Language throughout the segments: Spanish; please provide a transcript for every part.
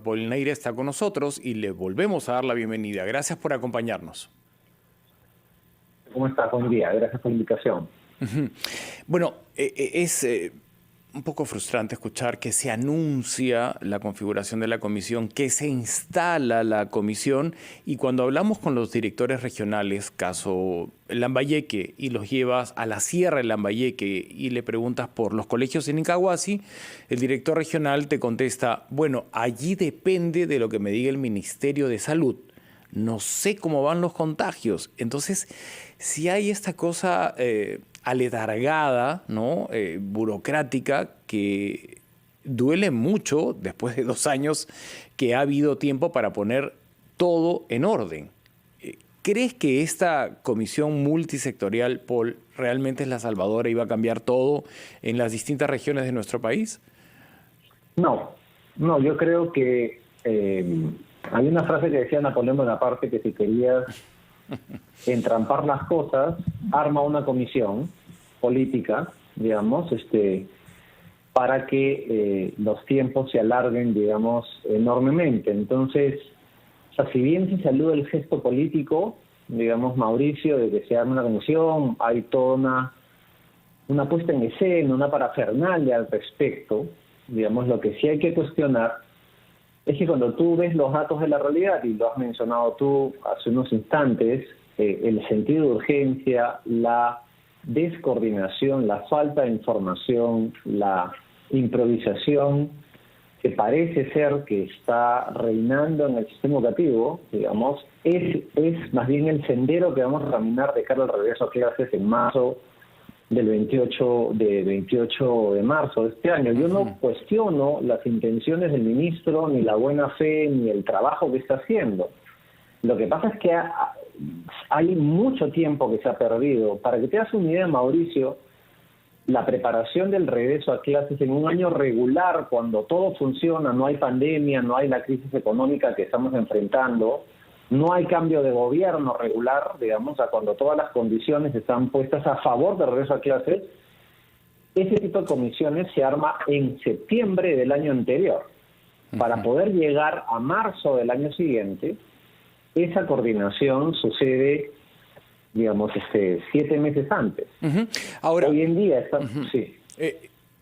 Paul Neira está con nosotros y le volvemos a dar la bienvenida. Gracias por acompañarnos. ¿Cómo está? Buen día. Gracias por la invitación. Bueno, es un poco frustrante escuchar que se anuncia la configuración de la comisión, que se instala la comisión, y cuando hablamos con los directores regionales, caso Lambayeque, y los llevas a la Sierra de Lambayeque y le preguntas por los colegios en Incahuasi, el director regional te contesta, bueno, allí depende de lo que me diga el Ministerio de Salud. No sé cómo van los contagios. Entonces, si hay esta cosa aletargada, ¿no? Burocrática, que duele mucho después de 2 años que ha habido tiempo para poner todo en orden. ¿Crees que esta comisión multisectorial, Paul, realmente es la salvadora y va a cambiar todo en las distintas regiones de nuestro país? No, yo creo que hay una frase que decía Napoleón Bonaparte que si querías entrampar las cosas, arma una comisión política, digamos, para que los tiempos se alarguen, digamos, enormemente. Entonces, o sea, si bien se saluda el gesto político, digamos, Mauricio, de que se arme una comisión, hay toda una puesta en escena, una parafernalia al respecto, digamos, lo que sí hay que cuestionar es que cuando tú ves los datos de la realidad, y lo has mencionado tú hace unos instantes, el sentido de urgencia, la descoordinación, la falta de información, la improvisación que parece ser que está reinando en el sistema educativo, digamos, es más bien el sendero que vamos a caminar de cara al regreso a clases en marzo del 28 de marzo de este año. Yo no cuestiono las intenciones del ministro, ni la buena fe, ni el trabajo que está haciendo. Lo que pasa es que hay mucho tiempo que se ha perdido. Para que te hagas una idea, Mauricio, la preparación del regreso a clases en un año regular, cuando todo funciona, no hay pandemia, no hay la crisis económica que estamos enfrentando, no hay cambio de gobierno regular, digamos, a cuando todas las condiciones están puestas a favor del regreso a clases, ese tipo de comisiones se arma en septiembre del año anterior. Para poder llegar a marzo del año siguiente, esa coordinación sucede, digamos, 7 meses antes. Ahora, hoy en día está... Sí.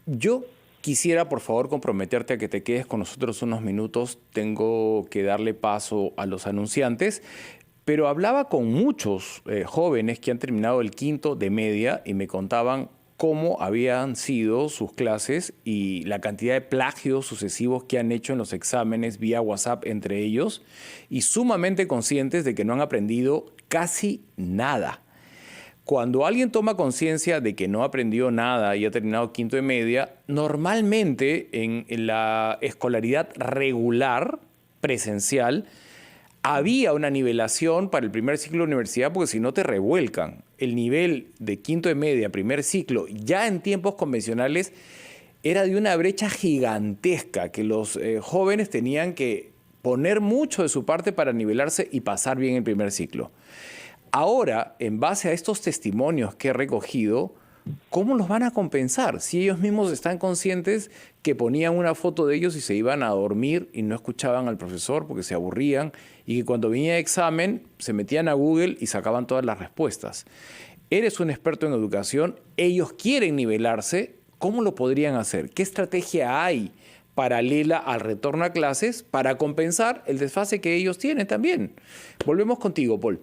Yo quisiera, por favor, comprometerte a que te quedes con nosotros unos minutos. Tengo que darle paso a los anunciantes, pero hablaba con muchos jóvenes que han terminado el quinto de media y me contaban cómo habían sido sus clases y la cantidad de plagios sucesivos que han hecho en los exámenes vía WhatsApp entre ellos, y sumamente conscientes de que no han aprendido casi nada. Cuando alguien toma conciencia de que no aprendió nada y ha terminado quinto de media, normalmente en la escolaridad regular, presencial, había una nivelación para el primer ciclo de universidad, porque si no te revuelcan. El nivel de quinto de media, primer ciclo, ya en tiempos convencionales, era de una brecha gigantesca, que los jóvenes tenían que poner mucho de su parte para nivelarse y pasar bien el primer ciclo. Ahora, en base a estos testimonios que he recogido, ¿cómo los van a compensar? Si ellos mismos están conscientes que ponían una foto de ellos y se iban a dormir y no escuchaban al profesor porque se aburrían, y que cuando venía el examen se metían a Google y sacaban todas las respuestas. Eres un experto en educación, ellos quieren nivelarse, ¿cómo lo podrían hacer? ¿Qué estrategia hay paralela al retorno a clases para compensar el desfase que ellos tienen también? Volvemos contigo, Paul.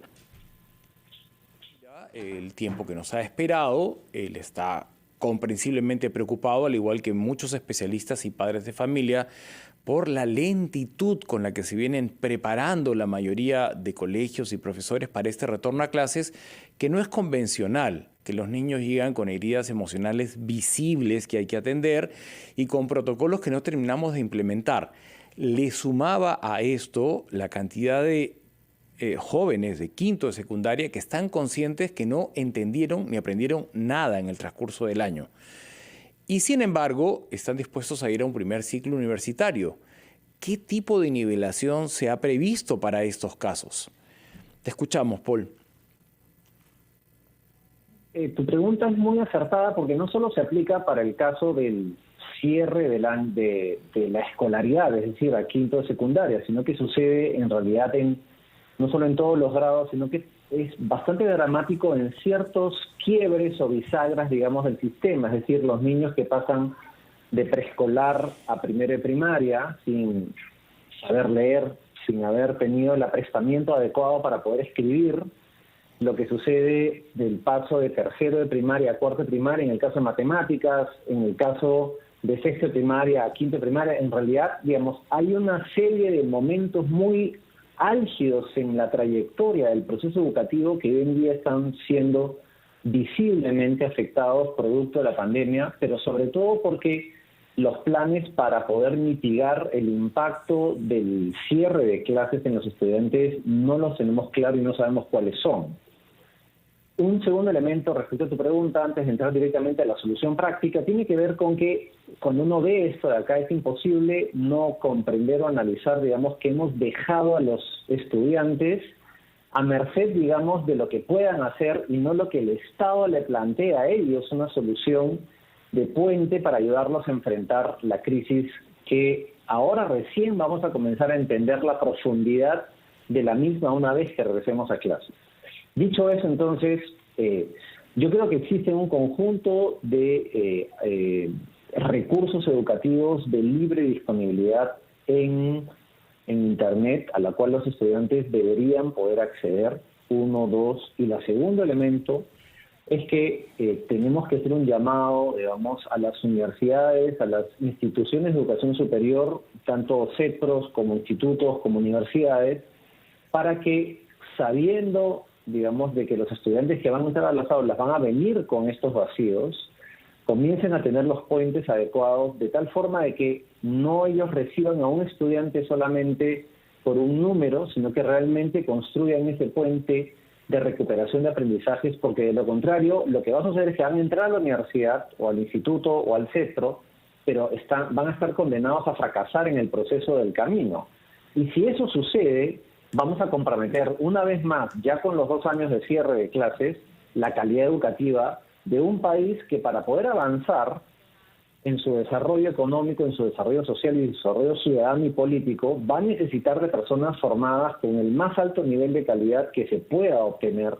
El tiempo que nos ha esperado, él está comprensiblemente preocupado, al igual que muchos especialistas y padres de familia, por la lentitud con la que se vienen preparando la mayoría de colegios y profesores para este retorno a clases, que no es convencional, que los niños llegan con heridas emocionales visibles que hay que atender y con protocolos que no terminamos de implementar. Le sumaba a esto la cantidad de jóvenes de quinto de secundaria que están conscientes que no entendieron ni aprendieron nada en el transcurso del año. Y sin embargo, están dispuestos a ir a un primer ciclo universitario. ¿Qué tipo de nivelación se ha previsto para estos casos? Te escuchamos, Paul. Tu pregunta es muy acertada porque no solo se aplica para el caso del cierre de la escolaridad, es decir, a quinto de secundaria, sino que sucede en realidad no solo en todos los grados, sino que es bastante dramático en ciertos quiebres o bisagras, digamos, del sistema, es decir, los niños que pasan de preescolar a primero de primaria sin saber leer, sin haber tenido el aprestamiento adecuado para poder escribir, lo que sucede del paso de tercero de primaria a cuarto de primaria, en el caso de matemáticas, en el caso de sexto de primaria a quinto de primaria, en realidad, digamos, hay una serie de momentos muy álgidos en la trayectoria del proceso educativo que hoy en día están siendo visiblemente afectados producto de la pandemia, pero sobre todo porque los planes para poder mitigar el impacto del cierre de clases en los estudiantes no los tenemos claros y no sabemos cuáles son. Un segundo elemento respecto a tu pregunta, antes de entrar directamente a la solución práctica, tiene que ver con que cuando uno ve esto de acá es imposible no comprender o analizar, digamos, que hemos dejado a los estudiantes a merced, digamos, de lo que puedan hacer y no lo que el Estado le plantea a ellos, una solución de puente para ayudarlos a enfrentar la crisis que ahora recién vamos a comenzar a entender la profundidad de la misma una vez que regresemos a clases. Dicho eso, entonces, yo creo que existe un conjunto de recursos educativos de libre disponibilidad en Internet, a la cual los estudiantes deberían poder acceder, uno, dos, y el segundo elemento es que tenemos que hacer un llamado, digamos, a las universidades, a las instituciones de educación superior, tanto CEPROS como institutos, como universidades, para que, sabiendo, digamos, de que los estudiantes que van a entrar a las aulas van a venir con estos vacíos, comiencen a tener los puentes adecuados de tal forma de que no ellos reciban a un estudiante solamente por un número, sino que realmente construyan ese puente de recuperación de aprendizajes, porque de lo contrario, lo que va a suceder es que van a entrar a la universidad o al instituto o al centro, pero van a estar condenados a fracasar en el proceso del camino. Y si eso sucede, vamos a comprometer una vez más, ya con los 2 años de cierre de clases, la calidad educativa de un país que para poder avanzar en su desarrollo económico, en su desarrollo social y desarrollo ciudadano y político, va a necesitar de personas formadas con el más alto nivel de calidad que se pueda obtener.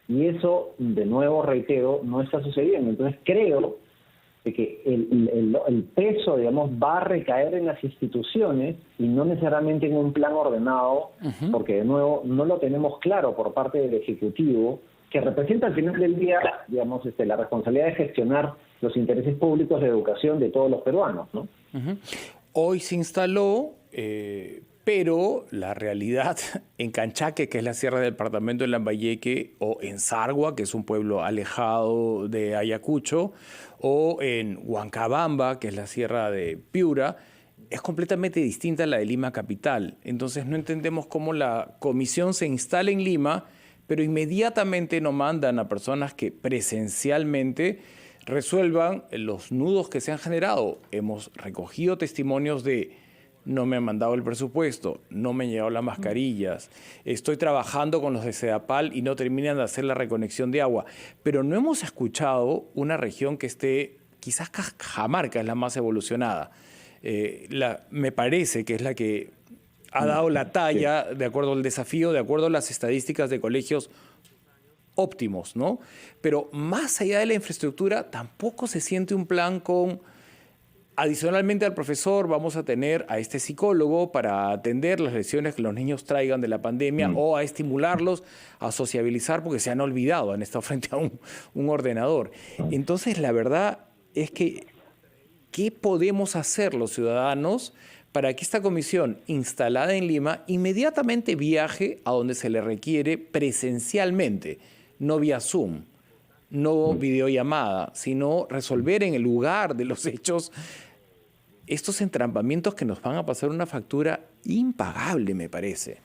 Y eso, de nuevo reitero, no está sucediendo. Entonces creo que el peso, digamos, va a recaer en las instituciones y no necesariamente en un plan ordenado, porque de nuevo no lo tenemos claro por parte del Ejecutivo, que representa al final del día, digamos, la responsabilidad de gestionar los intereses públicos de educación de todos los peruanos, ¿no? Hoy se instaló, pero la realidad en Canchaque, que es la sierra del departamento de Lambayeque, o en Sargua, que es un pueblo alejado de Ayacucho, o en Huancabamba, que es la sierra de Piura, es completamente distinta a la de Lima capital. Entonces no entendemos cómo la comisión se instala en Lima, pero inmediatamente no mandan a personas que presencialmente resuelvan los nudos que se han generado. Hemos recogido testimonios de: no me han mandado el presupuesto, no me han llegado las mascarillas, estoy trabajando con los de Sedapal y no terminan de hacer la reconexión de agua. Pero no hemos escuchado una región que esté, quizás Cajamarca es la más evolucionada. Me parece que es la que ha dado la talla, de acuerdo al desafío, de acuerdo a las estadísticas de colegios óptimos, ¿no? Pero más allá de la infraestructura, tampoco se siente un plan con: adicionalmente al profesor, vamos a tener a este psicólogo para atender las lesiones que los niños traigan de la pandemia, o a estimularlos a sociabilizar porque se han olvidado, han estado frente a un ordenador. Entonces, la verdad es que, ¿qué podemos hacer los ciudadanos para que esta comisión instalada en Lima inmediatamente viaje a donde se le requiere presencialmente, no vía Zoom, no videollamada, sino resolver en el lugar de los hechos estos entrampamientos que nos van a pasar una factura impagable, me parece?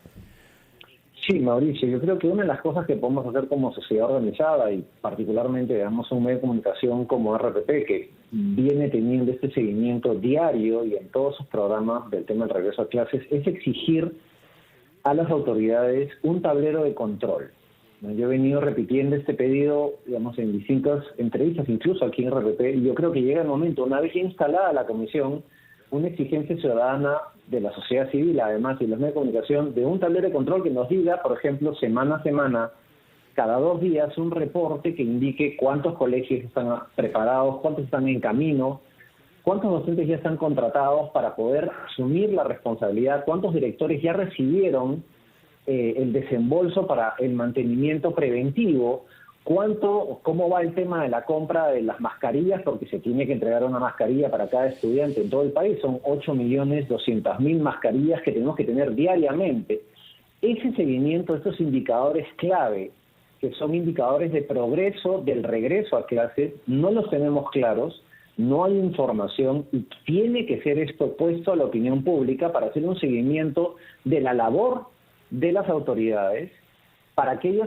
Sí, Mauricio, yo creo que una de las cosas que podemos hacer como sociedad organizada y particularmente, digamos, un medio de comunicación como RPP, que viene teniendo este seguimiento diario y en todos sus programas del tema del regreso a clases, es exigir a las autoridades un tablero de control. Yo he venido repitiendo este pedido, digamos, en distintas entrevistas, incluso aquí en RPP, y yo creo que llega el momento, una vez ya instalada la comisión, una exigencia ciudadana de la sociedad civil, además, y los medios de comunicación, de un tablero de control que nos diga, por ejemplo, semana a semana, cada 2 días, un reporte que indique cuántos colegios están preparados, cuántos están en camino, cuántos docentes ya están contratados para poder asumir la responsabilidad, cuántos directores ya recibieron el desembolso para el mantenimiento preventivo, cómo va el tema de la compra de las mascarillas, porque se tiene que entregar una mascarilla para cada estudiante en todo el país, son 8.200.000 mascarillas que tenemos que tener diariamente. Ese seguimiento, estos indicadores clave, que son indicadores de progreso del regreso a clases, no los tenemos claros, no hay información y tiene que ser esto puesto a la opinión pública para hacer un seguimiento de la labor de las autoridades, para que ellos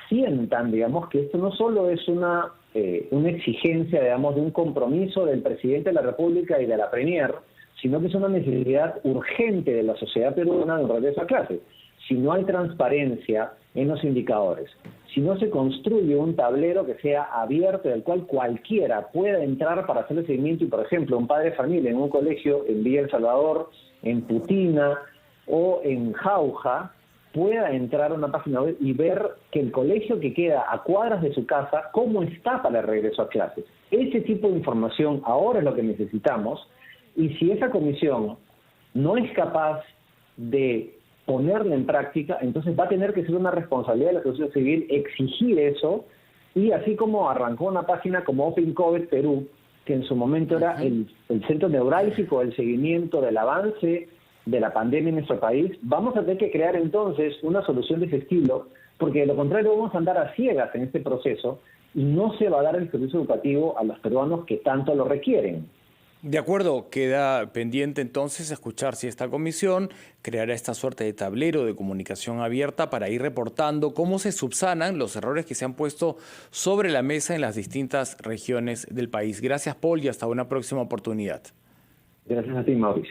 sientan, digamos, que esto no solo es una exigencia, digamos, de un compromiso del presidente de la República y de la Premier, sino que es una necesidad urgente de la sociedad peruana de regreso a clases. Si no hay transparencia en los indicadores, si no se construye un tablero que sea abierto, del cual cualquiera pueda entrar para hacer el seguimiento, y por ejemplo, un padre de familia en un colegio en Villa El Salvador, en Putina o en Jauja, pueda entrar a una página web y ver que el colegio que queda a cuadras de su casa, cómo está para el regreso a clases. Ese tipo de información ahora es lo que necesitamos, y si esa comisión no es capaz de ponerla en práctica, entonces va a tener que ser una responsabilidad de la sociedad civil exigir eso, y así como arrancó una página como Open COVID Perú, que en su momento era el centro neurálgico del seguimiento del avance de la pandemia en nuestro país, vamos a tener que crear entonces una solución de ese estilo, porque de lo contrario vamos a andar a ciegas en este proceso y no se va a dar el servicio educativo a los peruanos que tanto lo requieren. De acuerdo, queda pendiente entonces escuchar si esta comisión creará esta suerte de tablero de comunicación abierta para ir reportando cómo se subsanan los errores que se han puesto sobre la mesa en las distintas regiones del país. Gracias, Paul, y hasta una próxima oportunidad. Gracias a ti, Mauricio.